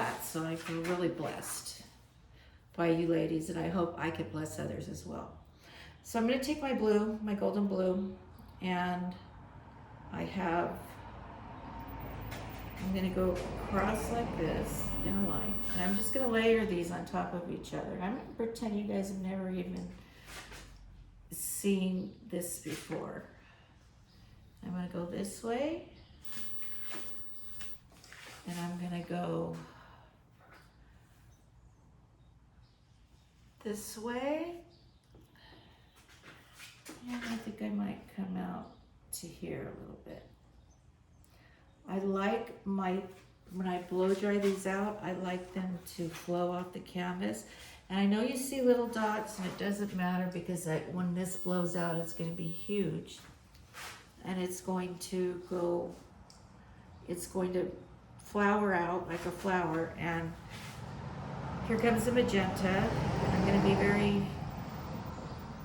that. So I feel really blessed by you ladies, and I hope I could bless others as well. So I'm going to take my blue, my golden blue, and I'm going to go across like this in a line. And I'm just going to layer these on top of each other. I'm going to pretend you guys have never even seen this before. I'm going to go this way. And I'm going to go this way. And I think I might come out to here a little bit. I like when I blow dry these out, I like them to flow off the canvas. And I know you see little dots, and it doesn't matter because when this blows out, it's going to be huge. And it's going to flower out like a flower. And here comes the magenta. I'm going to be very,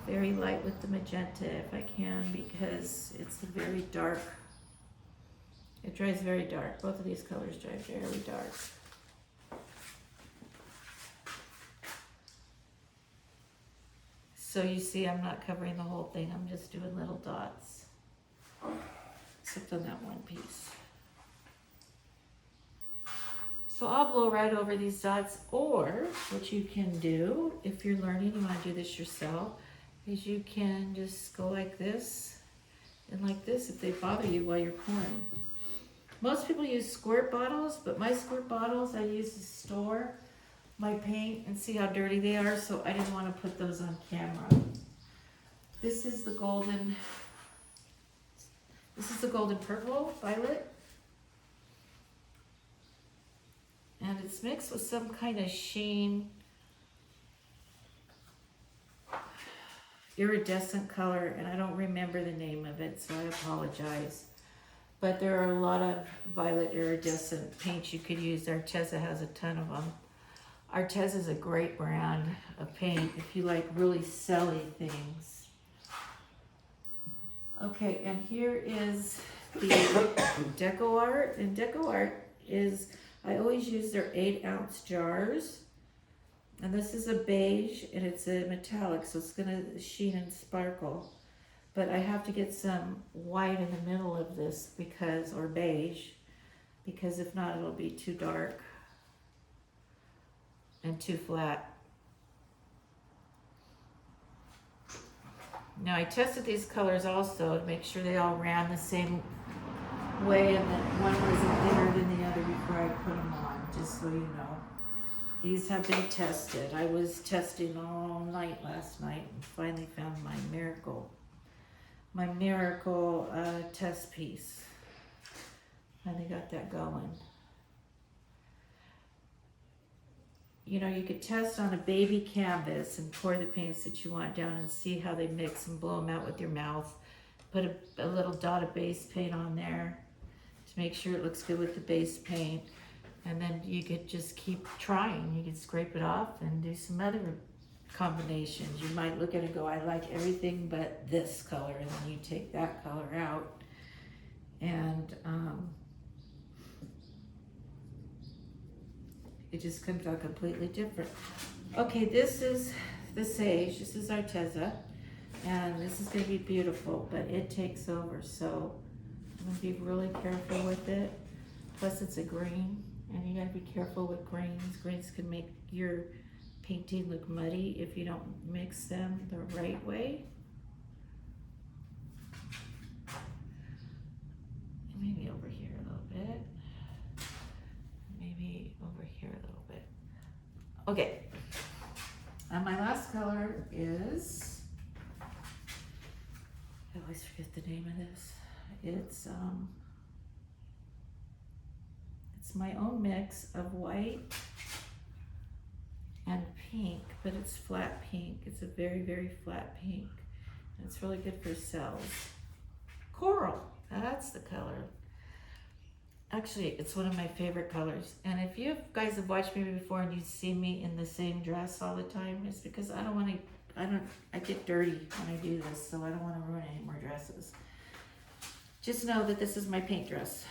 very light with the magenta if I can, because it's a very dark. It dries very dark. Both of these colors dry very dark. So you see I'm not covering the whole thing. I'm just doing little dots. Except on that one piece. So I'll blow right over these dots, or what you can do, if you're learning, you want to do this yourself, is you can just go like this and like this if they bother you while you're pouring. Most people use squirt bottles, but my squirt bottles I use to store my paint and see how dirty they are, so I didn't want to put those on camera. This is the golden purple, violet. And it's mixed with some kind of sheen, iridescent color, and I don't remember the name of it, so I apologize. But there are a lot of violet iridescent paints you could use. Arteza has a ton of them. Arteza is a great brand of paint if you like really selly things. Okay, and here is the Deco Art. And Deco Art is, I always use their 8-ounce jars. And this is a beige, and it's a metallic, so it's gonna sheen and sparkle. But I have to get some white in the middle of this or beige, because if not, it'll be too dark and too flat. Now I tested these colors also to make sure they all ran the same way and that one wasn't thinner than the other before I put them on, just so you know. These have been tested. I was testing all night last night and finally found my miracle test piece. Finally got that going. You know, you could test on a baby canvas and pour the paints that you want down and see how they mix and blow them out with your mouth. Put a little dot of base paint on there to make sure it looks good with the base paint. And then you could just keep trying. You could scrape it off and do some other combinations. You might look at it and go, I like everything but this color, and then you take that color out. And it just comes out completely different. Okay, this is the sage. This is Arteza, and this is going to be beautiful, but it takes over. So I'm going to be really careful with it. Plus, it's a green, and you got to be careful with grains. Grains can make your painting look muddy if you don't mix them the right way. Maybe over here a little bit. Maybe over here a little bit. Okay. And my last color is, I always forget the name of this. It's my own mix of white and pink, but it's flat pink. It's a very, very flat pink. And it's really good for cells. Coral, that's the color. Actually, it's one of my favorite colors. And if you guys have watched me before and you see me in the same dress all the time, it's because I get dirty when I do this, so I don't want to ruin any more dresses. Just know that this is my paint dress.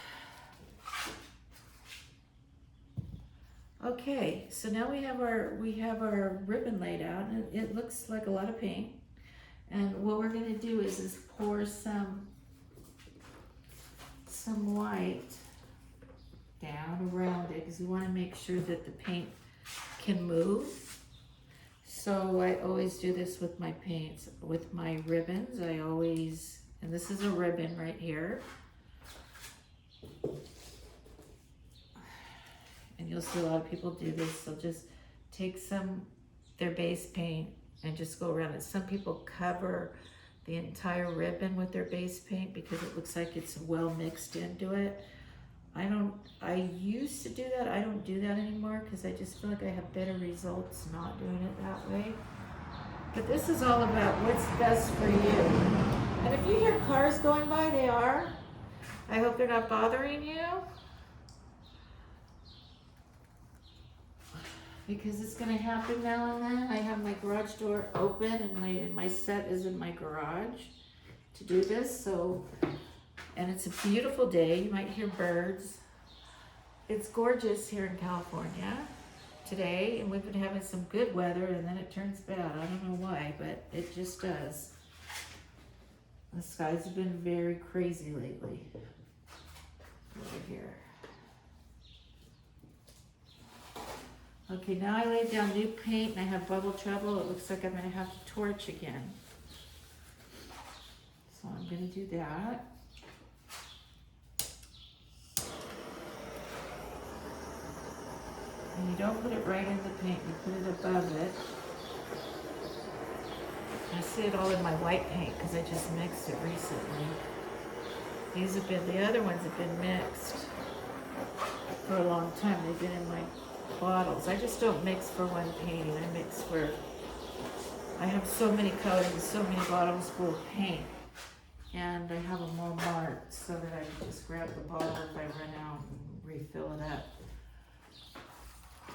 Okay, so now we have our ribbon laid out, and it looks like a lot of paint. And what we're gonna do is pour some white down around it, because we want to make sure that the paint can move. So I always do this with my paints, with my ribbons. And this is a ribbon right here. And you'll see a lot of people do this. They'll just take their base paint and just go around it. Some people cover the entire ribbon with their base paint because it looks like it's well mixed into it. I used to do that. I don't do that anymore because I just feel like I have better results not doing it that way. But this is all about what's best for you. And if you hear cars going by, they are. I hope they're not bothering you, because it's gonna happen now and then. I have my garage door open, and my set is in my garage to do this. So, and it's a beautiful day. You might hear birds. It's gorgeous here in California today, and we've been having some good weather, and then it turns bad. I don't know why, but it just does. The skies have been very crazy lately. Over here. Okay, now I laid down new paint and I have bubble trouble. It looks like I'm gonna have to torch again. So I'm gonna do that. And you don't put it right in the paint, you put it above it. I see it all in my white paint because I just mixed it recently. The other ones have been mixed for a long time. They've been in my bottles. I just don't mix for one painting. I mix for, I have so many colors and so many bottles full of paint. And I have them all marked so that I can just grab the bottle if I run out and refill it up.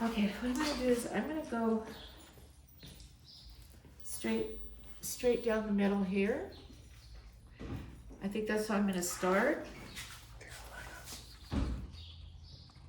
Okay, what I'm gonna do is I'm gonna go straight down the middle here. I think that's how I'm gonna start.